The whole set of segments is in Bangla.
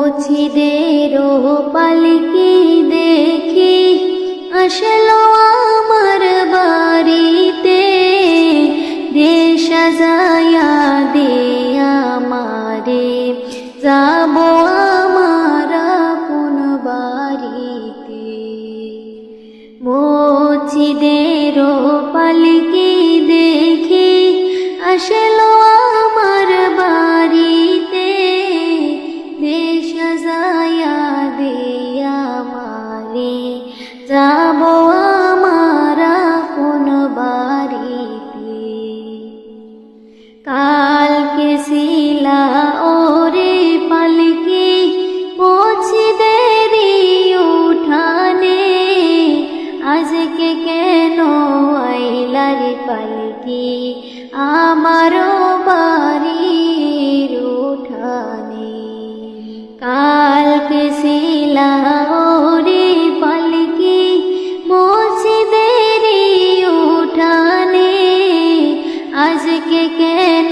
মুছিদেরও পালকি দেখি আসলো আমার বাড়িতে, দেশ সাজায়া দে আমারে, যাব আমার আপন বাড়িতে। মুছিদেরও পালকি দেখি আসলো আমার বাড়িতে, দেশ সাজায়া দে আমারে, যাব আমার আপন বাড়িতে। কালকে ছিলা ওরে পালকি মুছিদেরি উঠানে, আজকে কেন আইলার পালকি আমারও বাড়ির উঠানে। কালকে ছিলা ওরে পালকি মুছিদেরি উঠানে, আজকে কেন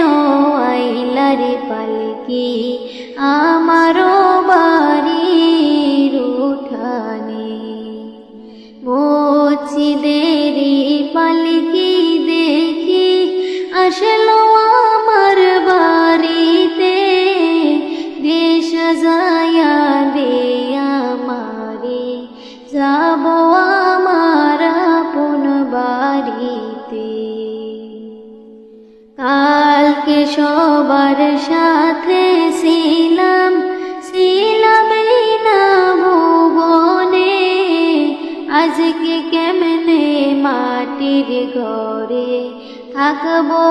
আইলার পালকি আমারও বাড়ির উঠানে। মুছিদেরি পালকি দেখি আসলো আমার বাড়িতে, দেশ সাজায়া দে আমারে, যাব আমার আপন বাড়িতে। কালকে সবার সাথে ছিলাম না ভুবনে, আজকে কেমনে মাটির ঘরে থাকবো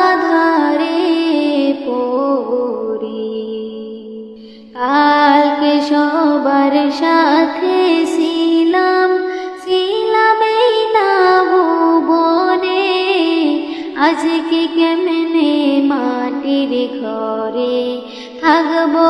আধারে পড়ে। কালকে সবার সাথে ছিলাম না ভুবনে, আজকে কেমনে মাটির ঘরে থাকবো